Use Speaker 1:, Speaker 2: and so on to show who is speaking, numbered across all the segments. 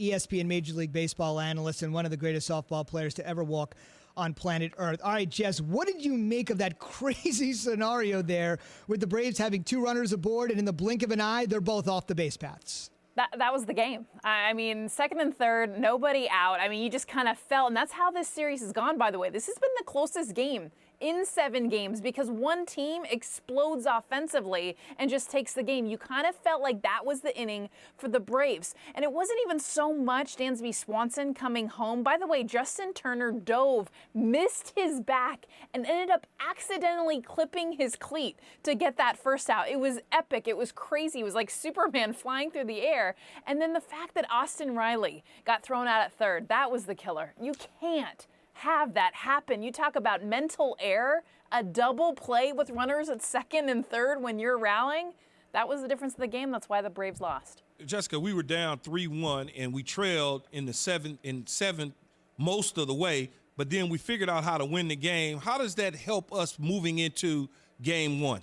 Speaker 1: ESPN Major League Baseball analyst and one of the greatest softball players to ever walk on planet Earth. All right, Jess, what did you make of that crazy scenario there with the Braves having 2 runners aboard, and in the blink of an eye, they're both off the base paths?
Speaker 2: That was the game. I mean, second and third, nobody out. I mean, you just kind of felt, and that's how this series has gone, by the way. This has been the closest game in 7 games because one team explodes offensively and just takes the game. You kind of felt like that was the inning for the Braves. And it wasn't even so much Dansby Swanson coming home. By the way, Justin Turner dove, missed his back, and ended up accidentally clipping his cleat to get that first out. It was epic. It was crazy. It was like Superman flying through the air. And then the fact that Austin Riley got thrown out at third, that was the killer. You can't have that happen. You talk about mental error, a double play with runners at second and third when you're rallying. That was the difference in the game. That's why the Braves lost.
Speaker 3: Jessica, we were down 3-1 and we trailed in the seventh most of the way, but then we figured out how to win the game. How does that help us moving into game 1?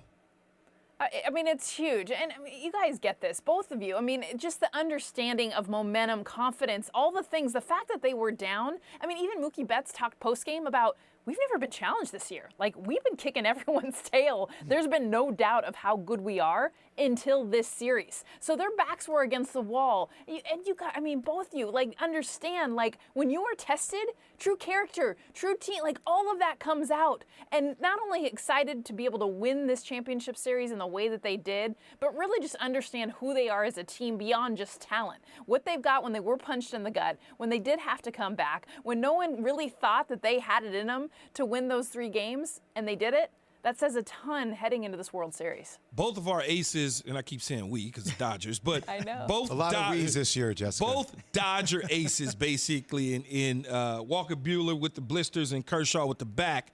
Speaker 2: I mean, it's huge. And I mean, you guys get this, both of you. I mean, just the understanding of momentum, confidence, all the things, the fact that they were down. I mean, even Mookie Betts talked post-game about, we've never been challenged this year. Like, we've been kicking everyone's tail. There's been no doubt of how good we are until this series. So their backs were against the wall. And you got, I mean, both you, like, understand, like, when you are tested, true character, true team, like, all of that comes out. And not only excited to be able to win this championship series in the way that they did, but really just understand who they are as a team beyond just talent. What they've got when they were punched in the gut, when they did have to come back, when no one really thought that they had it in them to win those 3 games, and they did it. That says a ton heading into this World Series.
Speaker 3: Both of our aces, and I keep saying we because it's Dodgers, but
Speaker 2: I know.
Speaker 3: Both
Speaker 4: a lot of we's this year, Jessica.
Speaker 3: Both Dodger aces, basically, in Walker Buehler with the blisters and Kershaw with the back,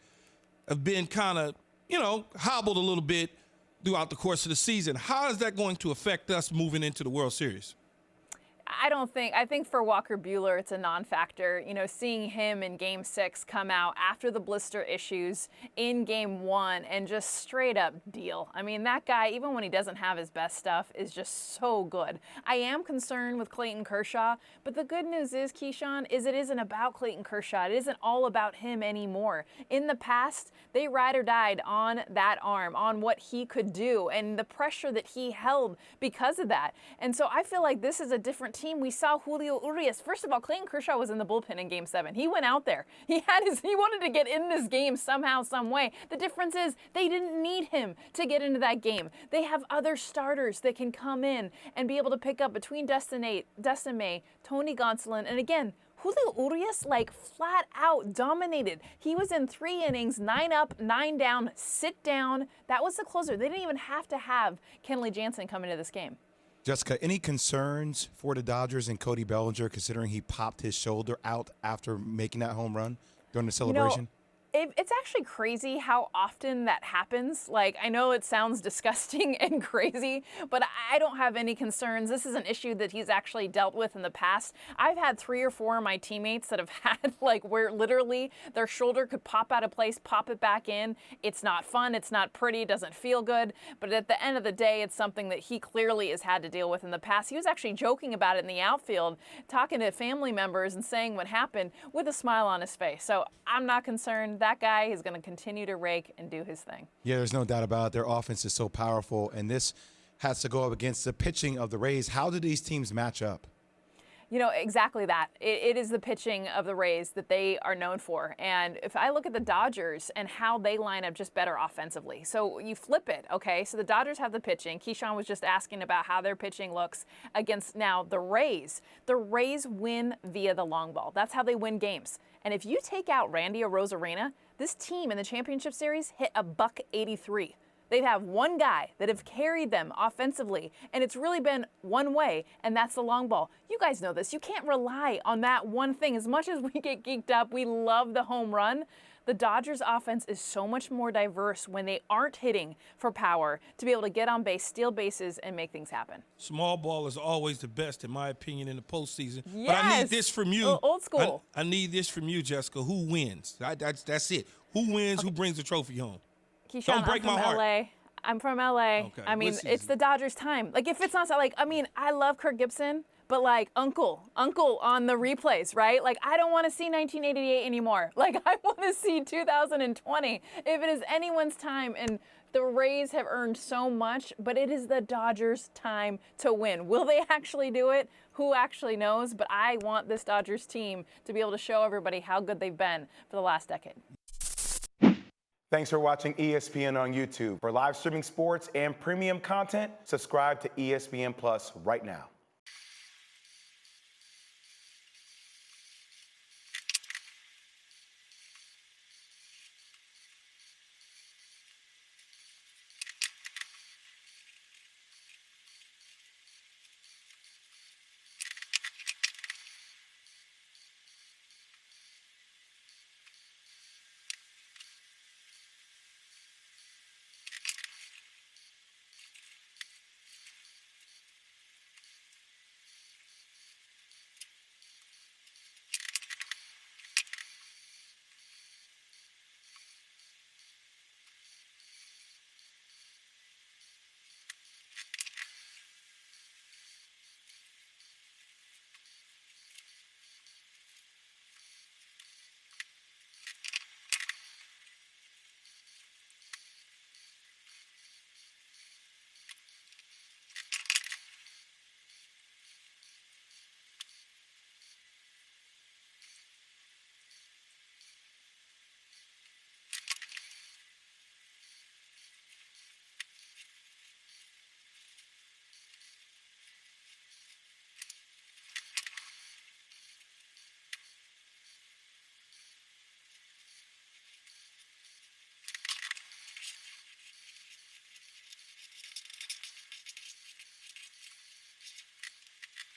Speaker 3: have been kind of, hobbled a little bit throughout the course of the season. How is that going to affect us moving into the World Series?
Speaker 2: I think for Walker Buehler, it's a non-factor. Seeing him in Game 6 come out after the blister issues in Game 1 and just straight up deal. I mean, that guy, even when he doesn't have his best stuff, is just so good. I am concerned with Clayton Kershaw, but the good news is, Keyshawn, is it isn't about Clayton Kershaw. It isn't all about him anymore. In the past, they ride or died on that arm, on what he could do, and the pressure that he held because of that. And so I feel like this is a different team. We saw Julio Urias. First of all, Clayton Kershaw was in the bullpen in Game 7. He went out there. He wanted to get in this game somehow, some way. The difference is they didn't need him to get into that game. They have other starters that can come in and be able to pick up between Dustin May, Tony Gonsolin, and again, Julio Urias, like, flat out dominated. He was in 3 innings, 9 up, 9 down, sit down. That was the closer. They didn't even have to have Kenley Jansen come into this game.
Speaker 4: Jessica, any concerns for the Dodgers and Cody Bellinger, considering he popped his shoulder out after making that home run during the celebration?
Speaker 2: It's actually crazy how often that happens. Like, I know it sounds disgusting and crazy, but I don't have any concerns. This is an issue that he's actually dealt with in the past. I've had 3 or 4 of my teammates that have had, like, where literally their shoulder could pop out of place, pop it back in. It's not fun. It's not pretty. It doesn't feel good. But at the end of the day, it's something that he clearly has had to deal with in the past. He was actually joking about it in the outfield, talking to family members and saying what happened with a smile on his face. So I'm not concerned. That guy is going to continue to rake and do his thing.
Speaker 4: Yeah, there's no doubt about it. Their offense is so powerful, and this has to go up against the pitching of the Rays. How do these teams match up?
Speaker 2: Exactly that. It is the pitching of the Rays that they are known for. And if I look at the Dodgers and how they line up just better offensively. So you flip it, okay? So the Dodgers have the pitching. Keyshawn was just asking about how their pitching looks against now the Rays. The Rays win via the long ball. That's how they win games. And if you take out Randy Arozarena, this team in the championship series hit a $183. They'd have one guy that have carried them offensively, and it's really been one way, and that's the long ball. You guys know this. You can't rely on that one thing. As much as we get geeked up, we love the home run. The Dodgers offense is so much more diverse when they aren't hitting for power to be able to get on base, steal bases, and make things happen.
Speaker 3: Small ball is always the best, in my opinion, in the postseason.
Speaker 2: Yes.
Speaker 3: But I need this from you.
Speaker 2: Old school.
Speaker 3: I need this from you, Jessica. Who wins? That's it. Who wins? Okay. Who brings the trophy home?
Speaker 2: Keyshawn,
Speaker 3: Don't break my heart.
Speaker 2: LA. I'm from LA.
Speaker 3: Okay.
Speaker 2: I mean, it's the Dodgers' time. Like, if it's not, like, I mean, I love Kirk Gibson, but like uncle on the replays, right? Like, I don't want to see 1988 anymore. Like, I want to see 2020 if it is anyone's time. And the Rays have earned so much, but it is the Dodgers' time to win. Will they actually do it? Who actually knows? But I want this Dodgers team to be able to show everybody how good they've been for the last decade.
Speaker 5: Thanks for watching ESPN on YouTube. For live streaming sports and premium content, subscribe to ESPN Plus right now.